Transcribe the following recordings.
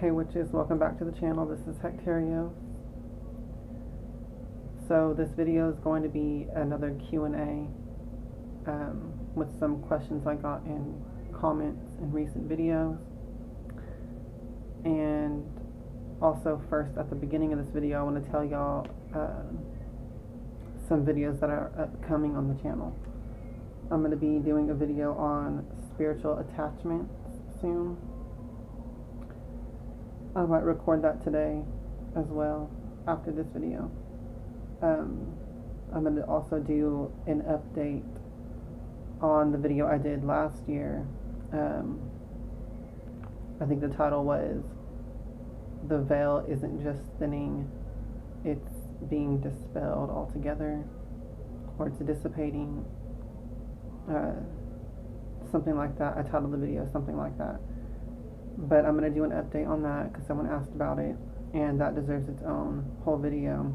Hey witches, welcome back to the channel. This is Hekterios. So this video is going to be another Q&A with some questions I got in comments in recent videos. And also first, at the beginning of this video, I want to tell y'all some videos that are upcoming on the channel. I'm going to be doing a video on spiritual attachments soon. I might record that today as well after this video. I'm going to also do an update on the video I did last year. I think the title was "The Veil Isn't Just Thinning, It's Being Dispelled Altogether," or "It's Dissipating," something like that. I titled the video something like that. But I'm going to do an update on that because someone asked about it, and that deserves its own whole video.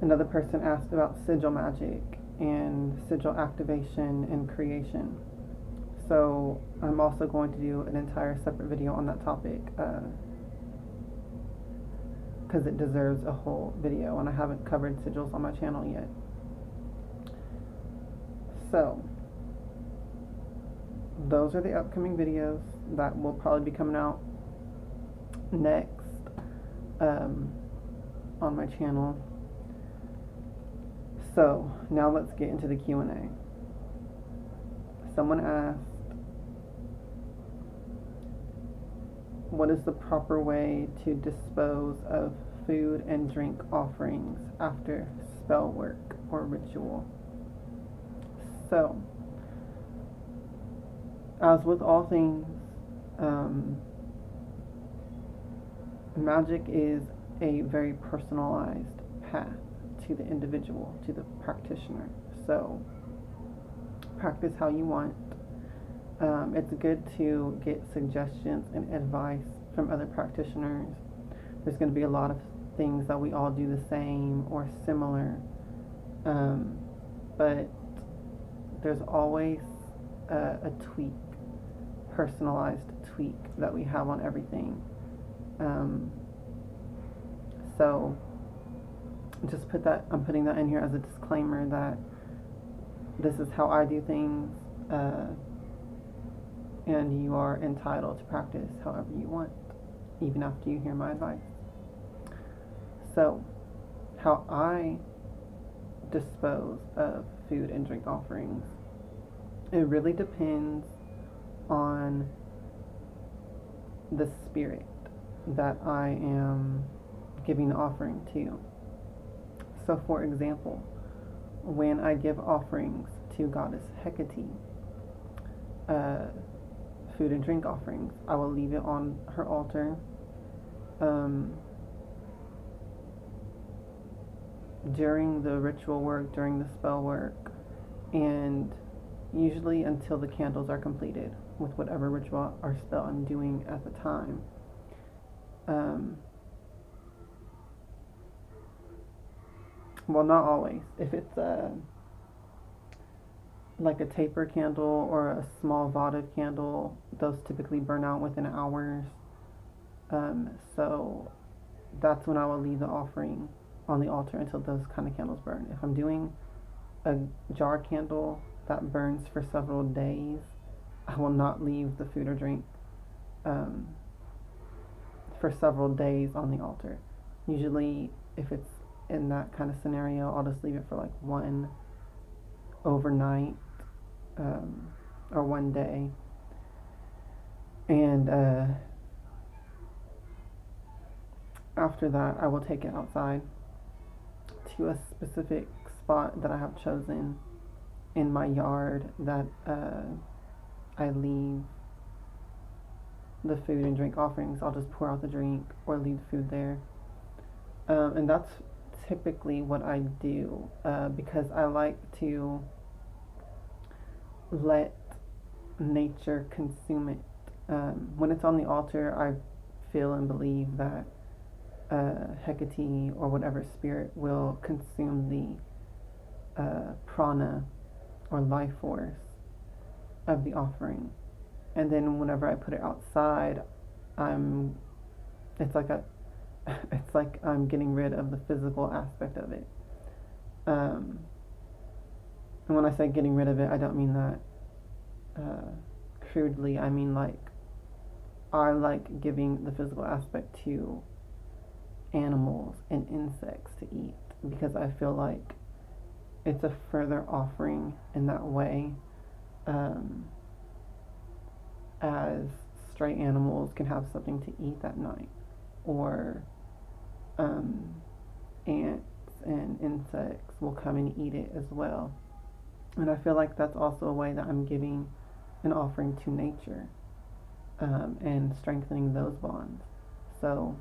Another person asked about sigil magic and sigil activation and creation. So I'm also going to do an entire separate video on that topic because it deserves a whole video, and I haven't covered sigils on my channel yet. So those are the upcoming videos that will probably be coming out next on my channel. So now let's get into the Q&A. Someone asked, what is the proper way to dispose of food and drink offerings after spell work or ritual? So, as with all things, magic is a very personalized path to the individual, to the practitioner. So, practice how you want. It's good to get suggestions and advice from other practitioners. There's going to be a lot of things that we all do the same or similar, but there's always a tweak, personalized tweak that we have on everything. So just I'm putting that in here as a disclaimer that this is how I do things, and you are entitled to practice however you want, even after you hear my advice. So, how I dispose of food and drink offerings, it really depends on the spirit that I am giving the offering to. So for example, when I give offerings to Goddess Hekate, food and drink offerings, I will leave it on her altar during the ritual work, during the spell work, and usually until the candles are completed with whatever ritual or spell I'm doing at the time. Well, not always. If it's like a taper candle or a small votive candle, those typically burn out within hours. So that's when I will leave the offering on the altar until those kind of candles burn. If I'm doing a jar candle that burns for several days, I will not leave the food or drink for several days on the altar. Usually, if it's in that kind of scenario, I'll just leave it for like one overnight or one day, and after that I will take it outside to a specific spot that I have chosen in my yard that I leave the food and drink offerings. I'll just pour out the drink or leave the food there, and that's typically what I do because I like to let nature consume it. When it's on the altar, I feel and believe that Hekate or whatever spirit will consume the prana or life force of the offering, And then whenever I put it outside, it's like it's like I'm getting rid of the physical aspect of it. And when I say getting rid of it, I don't mean that crudely. I mean I like giving the physical aspect to animals and insects to eat, because I feel like it's a further offering in that way, as stray animals can have something to eat that night, or ants and insects will come and eat it as well. And I feel like that's also a way that I'm giving an offering to nature, and strengthening those bonds. So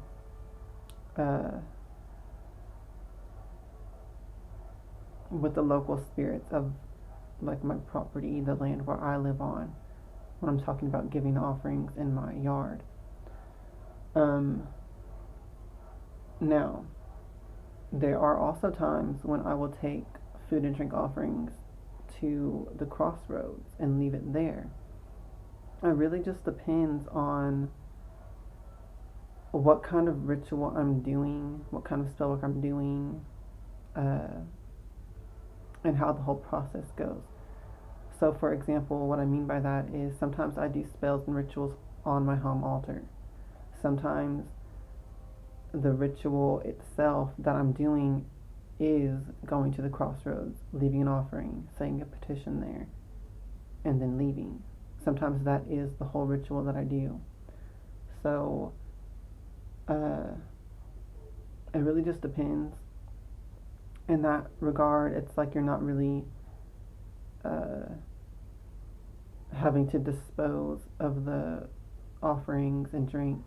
with the local spirits of like my property, the land where I live on, when I'm talking about giving offerings in my yard. Now, there are also times when I will take food and drink offerings to the crossroads and leave it there. It really just depends on what kind of ritual I'm doing, what kind of spell work I'm doing, and how the whole process goes. So, for example, what I mean by that is sometimes I do spells and rituals on my home altar. Sometimes the ritual itself that I'm doing is going to the crossroads, leaving an offering, saying a petition there, and then leaving. Sometimes that is the whole ritual that I do. So, it really just depends. In that regard, it's like you're not really having to dispose of the offerings and drink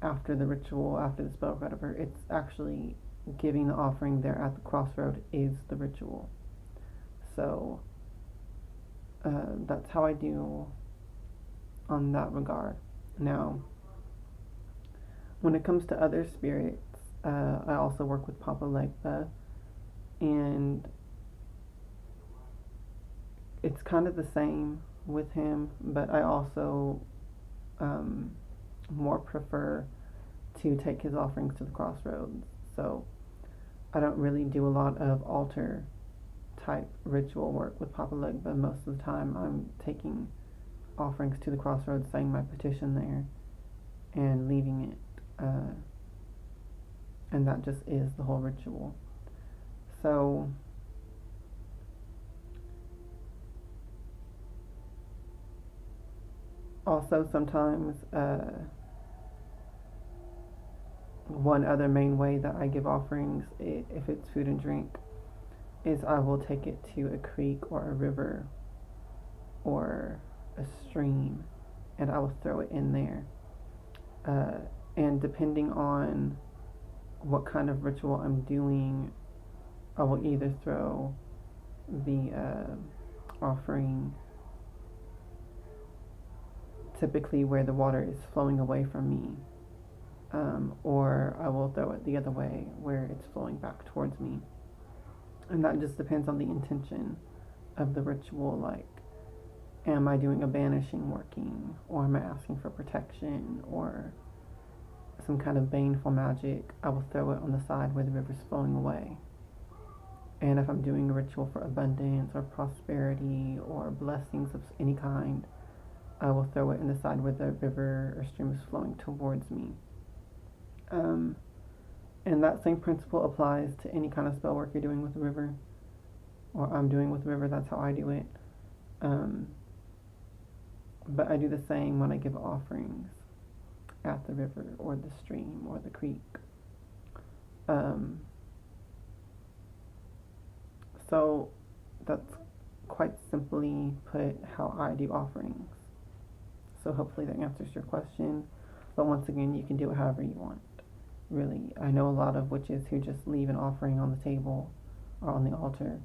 after the ritual, after the spell, whatever. It's actually giving the offering there at the crossroad is the ritual. So that's how I do on that regard. Now, when it comes to other spirits, I also work with Papa Legba, and it's kind of the same with him, but I also more prefer to take his offerings to the crossroads. So I don't really do a lot of altar type ritual work with Papa Legba. Most of the time I'm taking offerings to the crossroads, saying my petition there, and leaving it. And that just is the whole ritual. So also sometimes one other main way that I give offerings, if it's food and drink, is I will take it to a creek or a river or a stream, and I will throw it in there. And depending on what kind of ritual I'm doing, I will either throw the offering typically where the water is flowing away from me, or I will throw it the other way where it's flowing back towards me. And that just depends on the intention of the ritual. Like, am I doing a banishing working, or am I asking for protection, or some kind of baneful magic? I will throw it on the side where the river's flowing away. And if I'm doing a ritual for abundance or prosperity or blessings of any kind, I will throw it in the side where the river or stream is flowing towards me. And that same principle applies to any kind of spell work you're doing with the river, or I'm doing with the river. That's how I do it. But I do the same when I give offerings at the river or the stream or the creek. So that's quite simply put how I do offerings. So hopefully that answers your question. But once again, you can do it however you want. Really, I know a lot of witches who just leave an offering on the table or on the altar,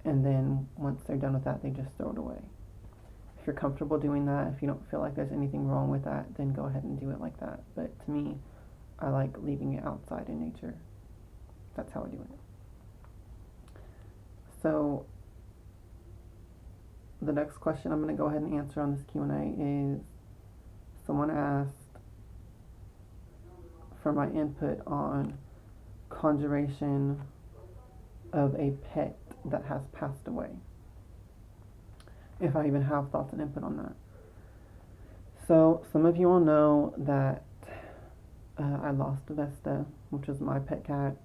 and then once they're done with that, they just throw it away. If you're comfortable doing that, if you don't feel like there's anything wrong with that, then go ahead and do it like that. But to me, I like leaving it outside in nature. That's how I do it. So the next question I'm going to go ahead and answer on this Q&A is, someone asked for my input on conjuration of a pet that has passed away. If I even have thoughts and input on that. So, some of you all know that I lost Vesta, which was my pet cat.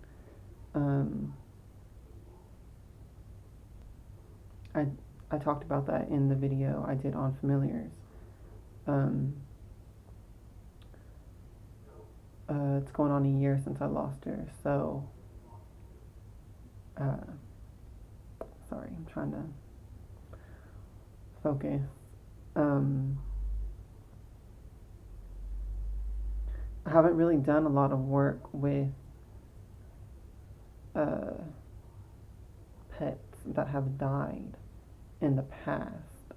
I talked about that in the video I did on familiars. It's going on a year since I lost her, so sorry, I'm trying to focus. I haven't really done a lot of work with pets that have died in the past,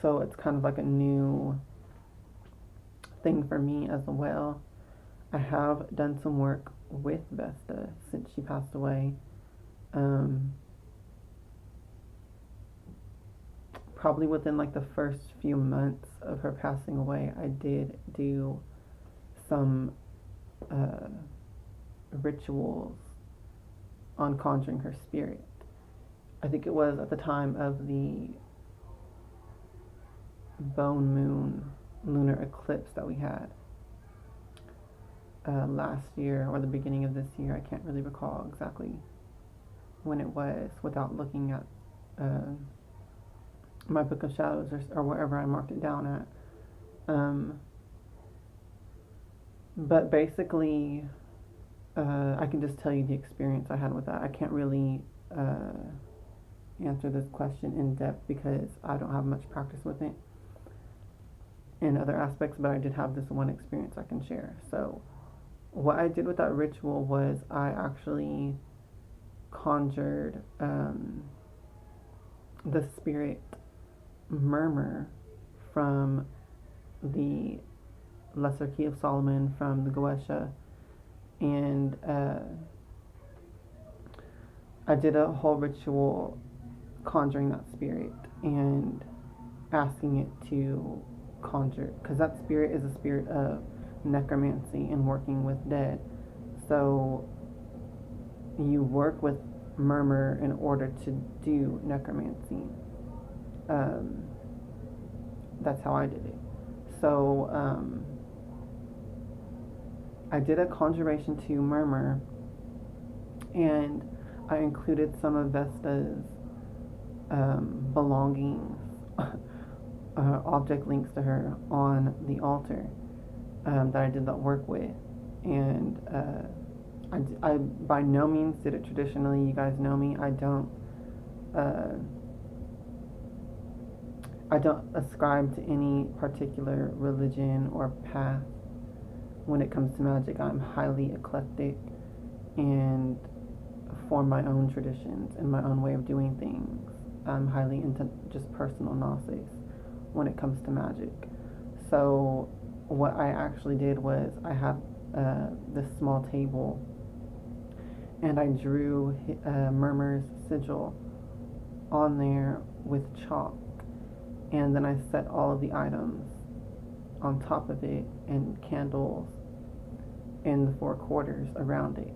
so it's kind of like a new thing for me as well. I have done some work with Vesta since she passed away. Probably within like the first few months of her passing away, I did do some rituals on conjuring her spirit. I think it was at the time of the bone moon lunar eclipse that we had last year or the beginning of this year. I can't really recall exactly when it was without looking at my book of shadows or wherever I marked it down at. But basically, I can just tell you the experience I had with that. I can't really answer this question in depth because I don't have much practice with it in other aspects, but I did have this one experience I can share. So what I did with that ritual was I actually conjured the spirit Murmur from the Lesser Key of Solomon, from the Goetia, and I did a whole ritual conjuring that spirit and asking it to conjure, because that spirit is a spirit of necromancy and working with dead. So you work with Murmur in order to do necromancy. That's how I did it. So I did a conjuration to Murmur, and I included some of Vesta's belongings, object links to her on the altar that I did that work with. And I by no means did it traditionally. You guys know me. I don't ascribe to any particular religion or path when it comes to magic. I'm highly eclectic and form my own traditions and my own way of doing things. I'm highly into just personal gnosis when it comes to magic. So what I actually did was I had this small table, and I drew Murmur's sigil on there with chalk, and then I set all of the items on top of it and candles in the four quarters around it.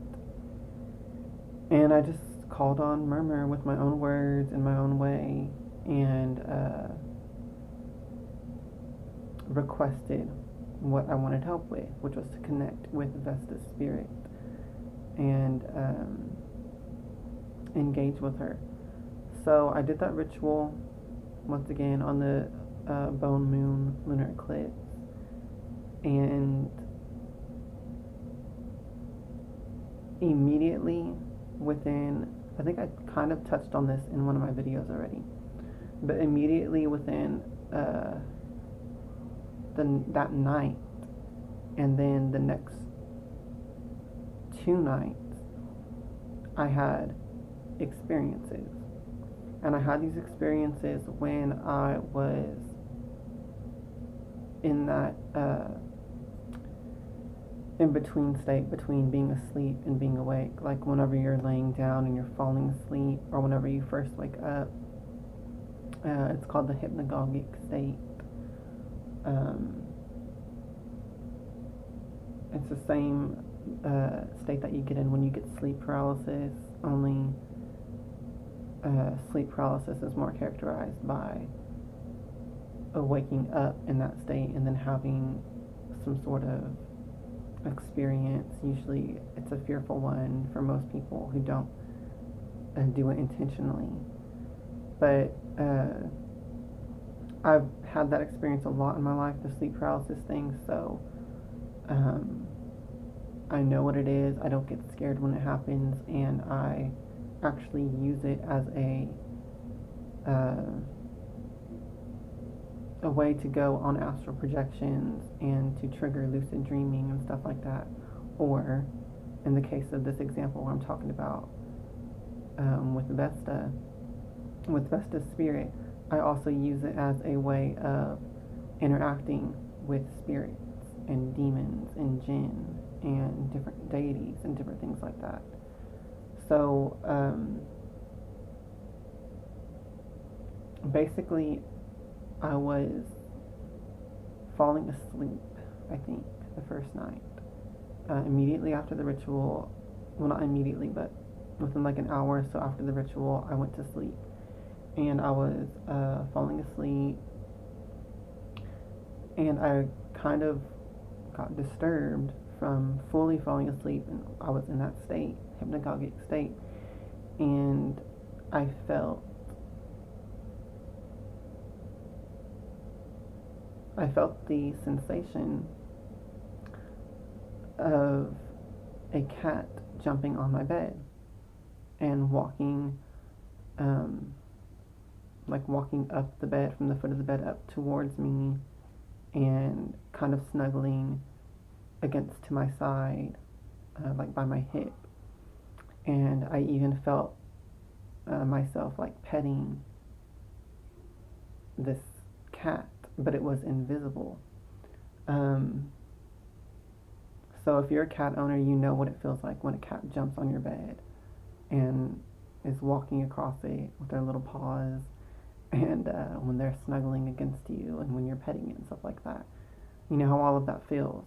And I just called on Murmur with my own words in my own way, and requested what I wanted help with, which was to connect with Vesta's spirit and engage with her. So I did that ritual once again on the bone moon lunar eclipse, and immediately within, I think I kind of touched on this in one of my videos already, but immediately within that night and then the next 2 nights, I had experiences. And I had these experiences when I was in that in-between state between being asleep and being awake. Like whenever you're laying down and you're falling asleep, or whenever you first wake up, It's called the hypnagogic state. It's the same state that you get in when you get sleep paralysis, only sleep paralysis is more characterized by waking up in that state and then having some sort of experience. Usually it's a fearful one for most people who don't do it intentionally. But I've had that experience a lot in my life, the sleep paralysis thing, so I know what it is. I don't get scared when it happens, and I actually use it as a way to go on astral projections and to trigger lucid dreaming and stuff like that. Or, in the case of this example I'm talking about with Vesta's spirit, I also use it as a way of interacting with spirits and demons and jinn and different deities and different things like that. So, basically, I was falling asleep, I think, the first night. Immediately after the ritual, well, not immediately, but within like an hour or so after the ritual, I went to sleep. And I was falling asleep, and I kind of got disturbed from fully falling asleep, and I was in that state, hypnagogic state, and I felt the sensation of a cat jumping on my bed and walking up the bed, from the foot of the bed up towards me, and kind of snuggling against to my side, like by my hip. And I even felt myself like petting this cat, but it was invisible. So if you're a cat owner, you know what it feels like when a cat jumps on your bed and is walking across it with their little paws, and when they're snuggling against you, and when you're petting it and stuff like that. You know how all of that feels.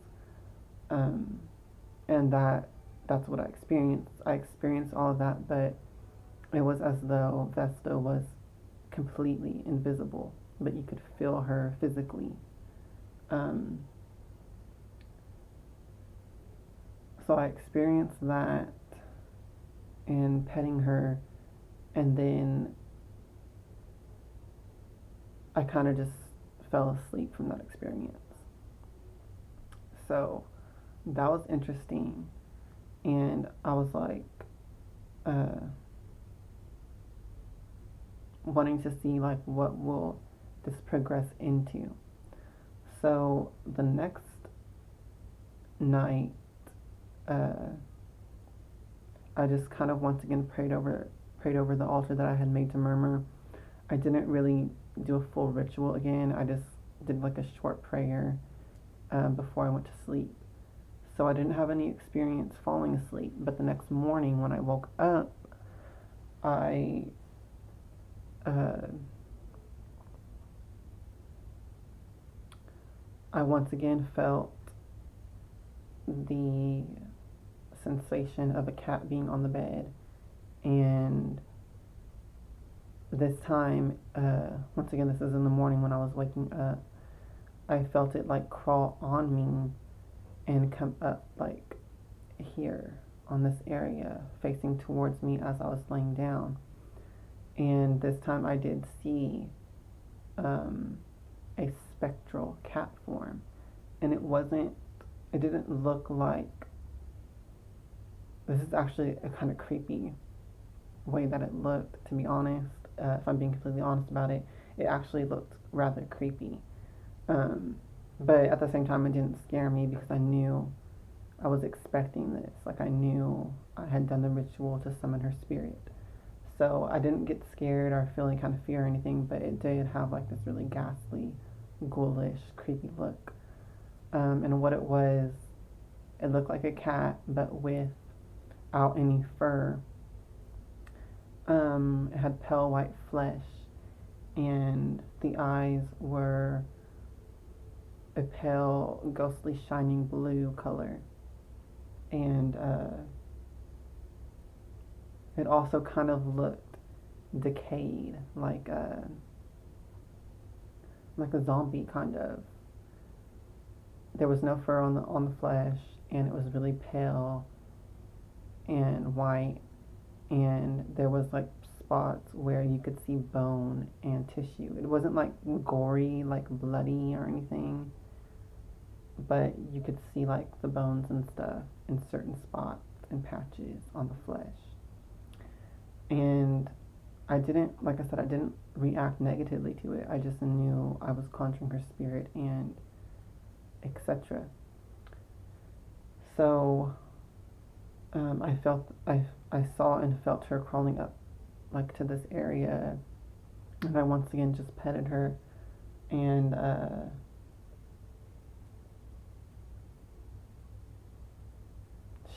And that's what I experienced. I experienced all of that, but it was as though Vesta was completely invisible, but you could feel her physically. So I experienced that and petting her, and then I kind of just fell asleep from that experience. So that was interesting, and I was like wanting to see like what will this progress into. So the next night, I just kind of once again prayed over the altar that I had made to Murmur. I didn't really do a full ritual again. I just did like a short prayer before I went to sleep. So I didn't have any experience falling asleep. But the next morning when I woke up, I once again felt the sensation of a cat being on the bed, and this time, once again, this is in the morning when I was waking up, I felt it like crawl on me and come up like here on this area facing towards me as I was laying down. And this time I did see a spectral cat form, and it didn't look like, this is actually a kind of creepy way that it looked, to be honest. If I'm being completely honest about it, it actually looked rather creepy. But at the same time, it didn't scare me because I knew I was expecting this. Like, I knew I had done the ritual to summon her spirit. So I didn't get scared or feel any kind of fear or anything, but it did have like this really ghastly, ghoulish, creepy look. And what it was, it looked like a cat, but without any fur. It had pale white flesh, and the eyes were a pale, ghostly, shining blue color. And it also kind of looked decayed, like a zombie kind of. There was no fur on the flesh, and it was really pale and white, and there was like spots where you could see bone and tissue. It wasn't like gory, like bloody or anything, but you could see like the bones and stuff in certain spots and patches on the flesh. And I didn't, like I said, I didn't react negatively to it. I just knew I was conjuring her spirit and etc. So I saw and felt her crawling up like to this area, and I once again just petted her, and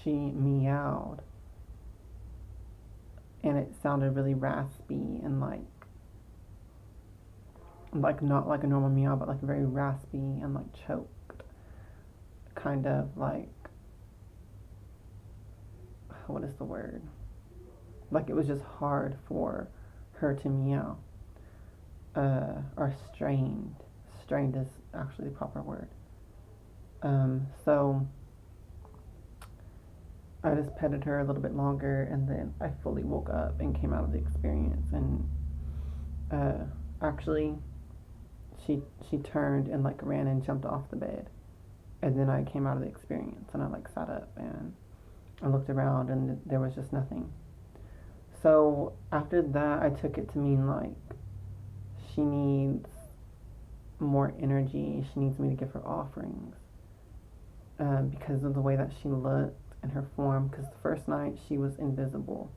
she meowed, and it sounded really raspy and like not like a normal meow, but like very raspy and like choked, kind of like, what is the word? Like it was just hard for her to meow, or strained. Strained is actually the proper word. So I just petted her a little bit longer, and then I fully woke up and came out of the experience. And actually, she turned and like ran and jumped off the bed, and then I came out of the experience, and I like sat up and I looked around, and there was just nothing. So after that, I took it to mean like she needs more energy. She needs me to give her offerings, because of the way that she looked and her form. Because the first night she was invisible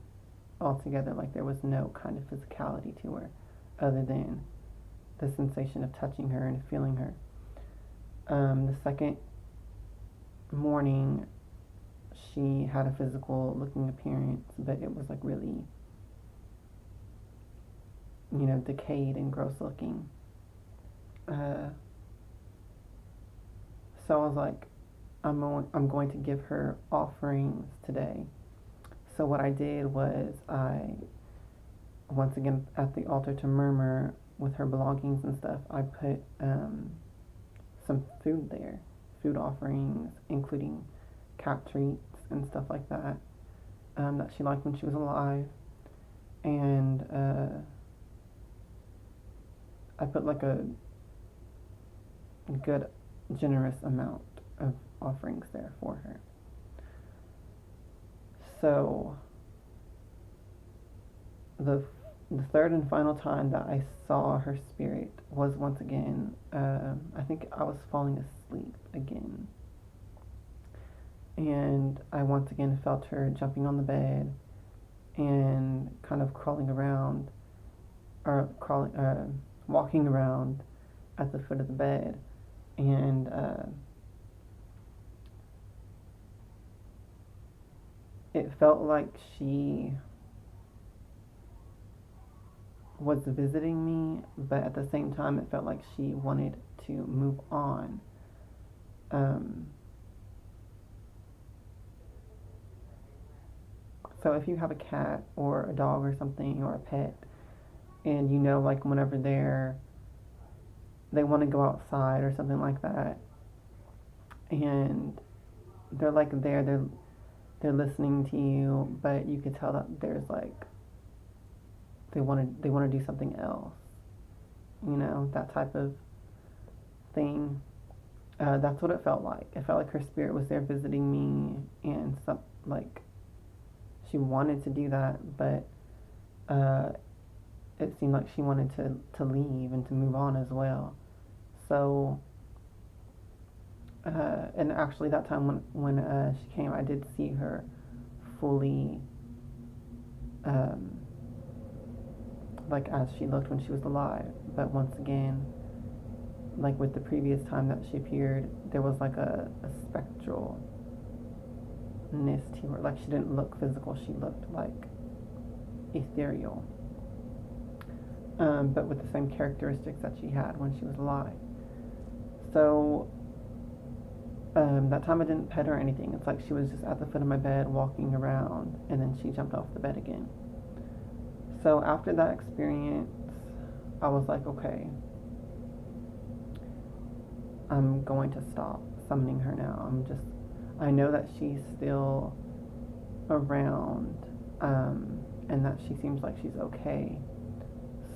altogether, like there was no kind of physicality to her other than the sensation of touching her and feeling her. The second morning, she had a physical looking appearance, but it was like really, decayed and gross looking. So I was like, I'm going to give her offerings today. So what I did was I, once again at the altar to murmur with her belongings and stuff, I put some food there, food offerings, including cat treats and stuff like that, that she liked when she was alive. And I put like a good, generous amount of offerings there for her. So the third and final time that I saw her spirit was once again, I think I was falling asleep again. And I once again felt her jumping on the bed and kind of crawling around, or walking around at the foot of the bed. And it felt like she was visiting me, but at the same time it felt like she wanted to move on. So if you have a cat or a dog or something, or a pet, and like whenever they want to go outside or something like that, and they're like they're listening to you, but you could tell that there's like they want to do something else, that type of thing. That's what it felt like. It felt like her spirit was there visiting me, and like she wanted to do that, but it seemed like she wanted to leave and to move on as well. So and actually that time when she came, I did see her fully, like as she looked when she was alive. But once again, like with the previous time that she appeared, there was like a spectralness to her. Like she didn't look physical, she looked like ethereal. but with the same characteristics that she had when she was alive. So that time I didn't pet her or anything. It's like she was just at the foot of my bed walking around, and then she jumped off the bed again. So after that experience, I was like, okay, I'm going to stop summoning her now. I know that she's still around, and that she seems like she's okay.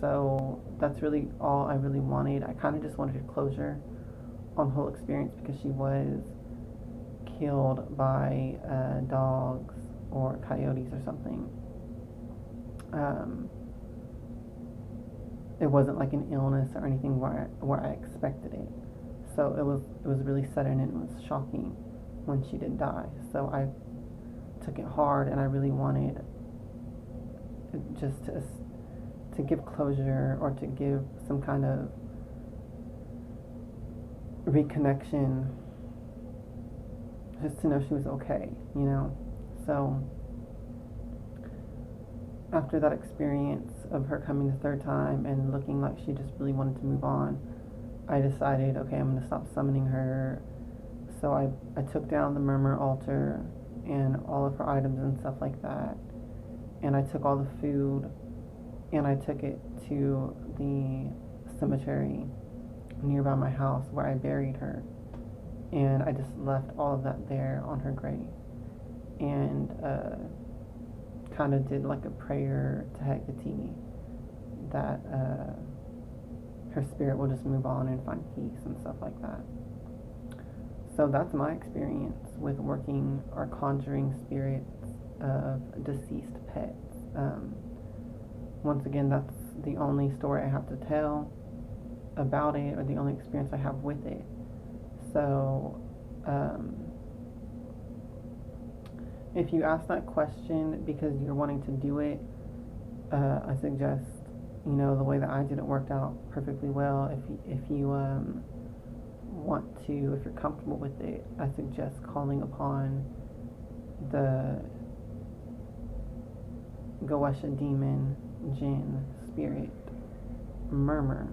So that's really all I really wanted. I kind of just wanted closure on the whole experience, because she was killed by dogs or coyotes or something. It wasn't like an illness or anything where I expected it. So it was really sudden, and it was shocking when she did die. So I took it hard, and I really wanted just to give closure, or to give some kind of reconnection, just to know she was okay, you know. So after that experience of her coming the third time and looking like she just really wanted to move on, I decided, okay, I'm going to stop summoning her. So I took down the murmur altar and all of her items and stuff like that, and I took all the food and I took it to the cemetery nearby my house where I buried her, and I just left all of that there on her grave, and kind of did like a prayer to Hekterios that her spirit will just move on and find peace and stuff like that. So that's my experience with working or conjuring spirits of deceased pets. Once again, that's the only story I have to tell about it, or the only experience I have with it. So if you ask that question because you're wanting to do it, I suggest, you know, the way that I did it worked out perfectly well. If you want to, if you're comfortable with it, I suggest calling upon the xoxo demon, jinn, spirit, murmur.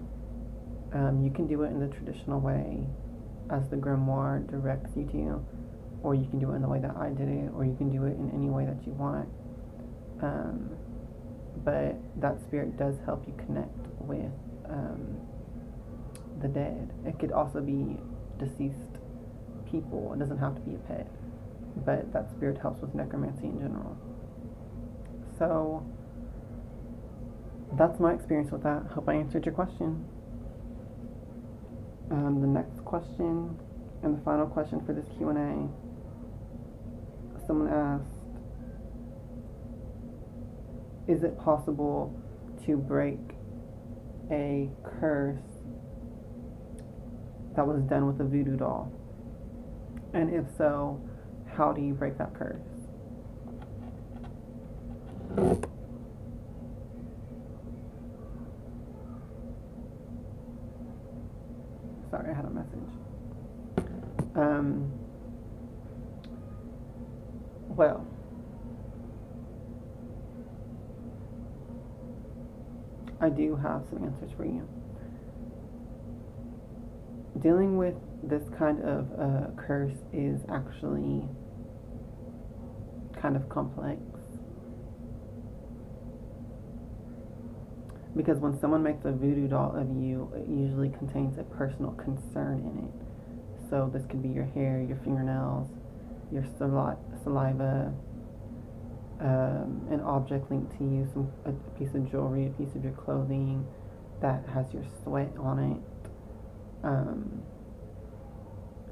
You can do it in the traditional way as the grimoire directs you to, or you can do it in the way that I did it, or you can do it in any way that you want. But that spirit does help you connect with the dead. It could also be deceased people. It doesn't have to be a pet, but that spirit helps with necromancy in general. So that's my experience with that. Hope I answered your question. The next question and the final question for this Q&A, someone asked, is it possible to break a curse that was done with a voodoo doll? And if so, how do you break that curse? Sorry, I had a message. Well, I do have some answers for you. Dealing with this kind of curse is actually kind of complex, because when someone makes a voodoo doll of you, it usually contains a personal concern in it. So this could be your hair, your fingernails, your saliva, an object linked to you, a piece of jewelry, a piece of your clothing that has your sweat on it.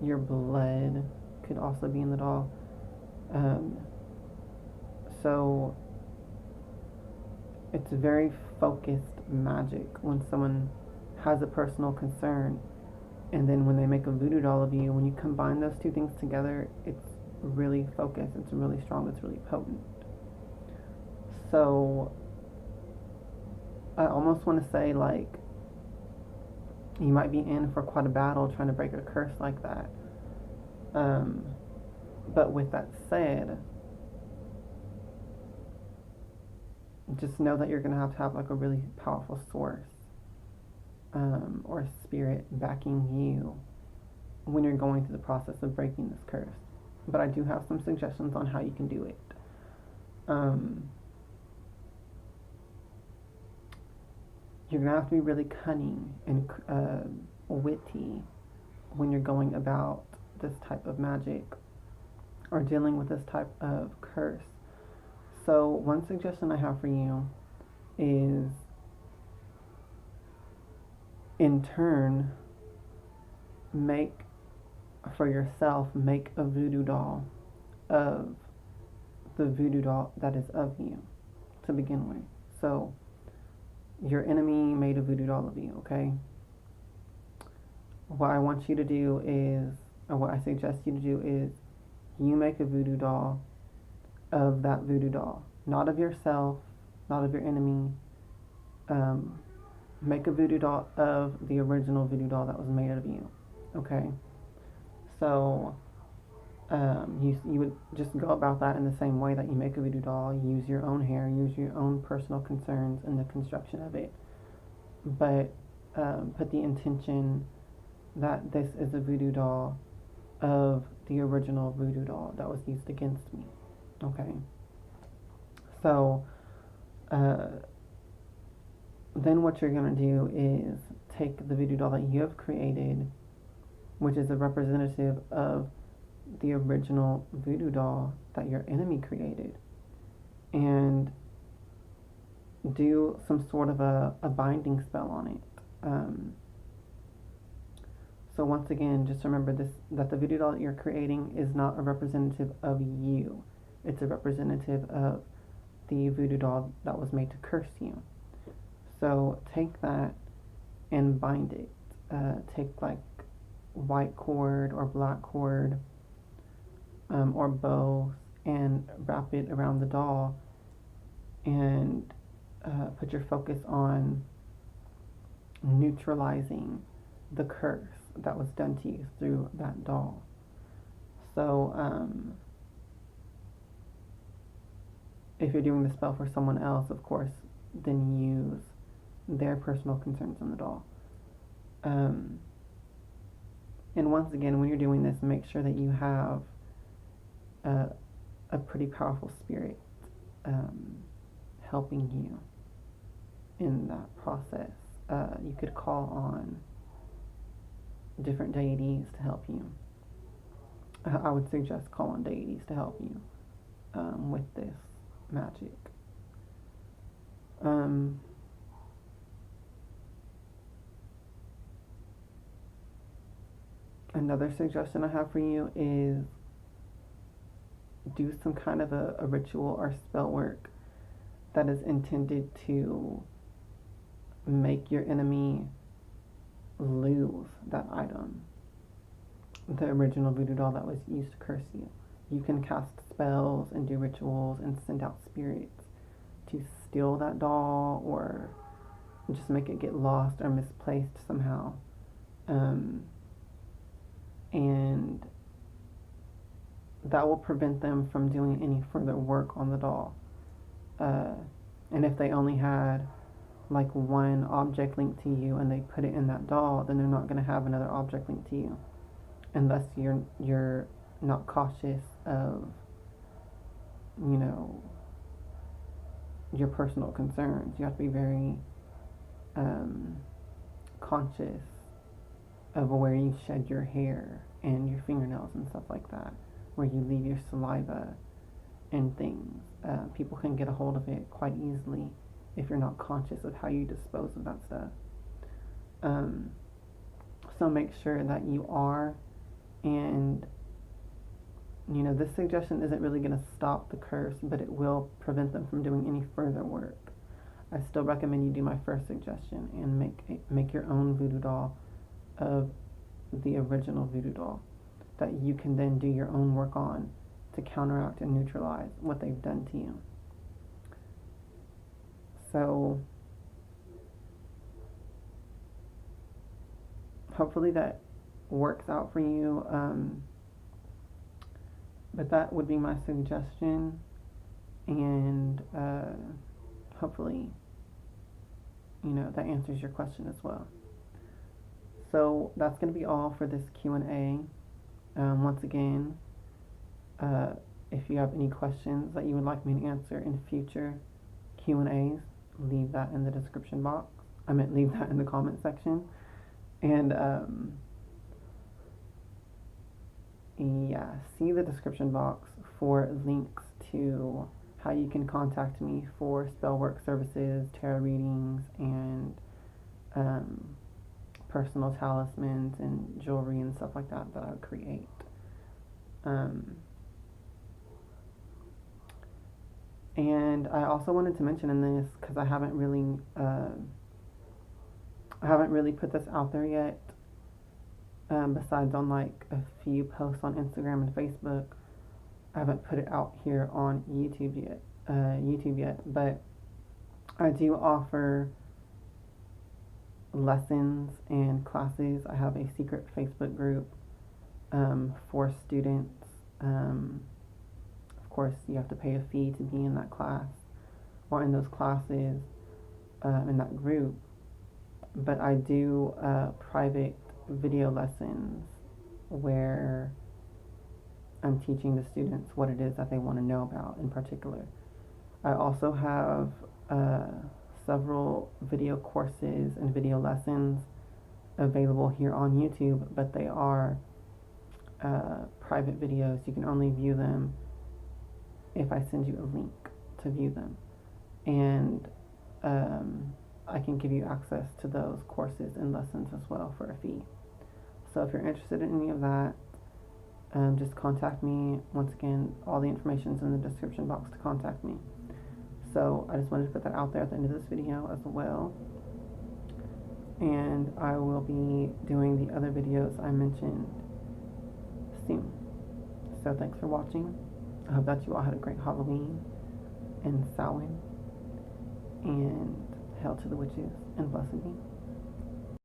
Your blood could also be in the doll. So it's very focused magic when someone has a personal concern, and then when they make a voodoo doll of you, when you combine those two things together, it's really focused, it's really strong, it's really potent. So I almost want to say, like, you might be in for quite a battle trying to break a curse like that. But with that said, just know that you're going to have like a really powerful source or spirit backing you when you're going through the process of breaking this curse. But I do have some suggestions on how you can do it. You're going to have to be really cunning and witty when you're going about this type of magic or dealing with this type of curse. So one suggestion I have for you is, in turn, make a voodoo doll of the voodoo doll that is of you to begin with. So your enemy made a voodoo doll of you, okay? What I want you to do is, or what I suggest you to do is, you make a voodoo doll of that voodoo doll. Not of yourself, not of your enemy. Make a voodoo doll of the original voodoo doll that was made of you, okay? So you would just go about that in the same way that you make a voodoo doll. Use your own hair, use your own personal concerns in the construction of it. But put the intention that this is a voodoo doll of the original voodoo doll that was used against me. Okay. So then what you're going to do is take the voodoo doll that you have created, which is a representative of the original voodoo doll that your enemy created, and do some sort of a binding spell on it. So once again, just remember that the voodoo doll that you're creating is not a representative of you. It's a representative of the voodoo doll that was made to curse you. So take that and bind it. Take like white cord or black cord or bow and wrap it around the doll, and put your focus on neutralizing the curse that was done to you through that doll. So if you're doing the spell for someone else, of course, then use their personal concerns on the doll. And once again, when you're doing this, make sure that you have a pretty powerful spirit helping you in that process. You could call on different deities to help you. I would suggest call on deities to help you with this magic. Another suggestion I have for you is do some kind of a ritual or spell work that is intended to make your enemy lose that item, the original voodoo doll that was used to curse you. You can cast spells and do rituals and send out spirits to steal that doll or just make it get lost or misplaced somehow. And that will prevent them from doing any further work on the doll. And if they only had like one object linked to you and they put it in that doll, then they're not going to have another object linked to you, unless you're not cautious of, you know, your personal concerns. You have to be very conscious of where you shed your hair and your fingernails and stuff like that, where you leave your saliva and things. People can get a hold of it quite easily if you're not conscious of how you dispose of that stuff. So make sure that you are, and you know, this suggestion isn't really going to stop the curse, but it will prevent them from doing any further work. I still recommend you do my first suggestion and make your own voodoo doll of the original voodoo doll that you can then do your own work on to counteract and neutralize what they've done to you. So hopefully that works out for you. But that would be my suggestion, and hopefully, that answers your question as well. So that's going to be all for this Q&A. Once again, if you have any questions that you would like me to answer in future Q&As, leave that in the description box. Leave that in the comment section. And see the description box for links to how you can contact me for spell work services, tarot readings, and personal talismans and jewelry and stuff like that I would create. And I also wanted to mention in this, because I haven't really put this out there yet, besides on like a few posts on Instagram and Facebook. I haven't put it out here on YouTube yet, but I do offer lessons and classes. I have a secret Facebook group for students. Of course, you have to pay a fee to be in that class or in those classes in that group. But I do private video lessons where I'm teaching the students what it is that they want to know about in particular. I also have several video courses and video lessons available here on YouTube, but they are private videos. You can only view them if I send you a link to view them. And I can give you access to those courses and lessons as well for a fee. So if you're interested in any of that, just contact me. Once again, all the information is in the description box to contact me. So I just wanted to put that out there at the end of this video as well. And I will be doing the other videos I mentioned soon. So thanks for watching. I hope that you all had a great Halloween and Samhain. And hail to the witches and blessed be.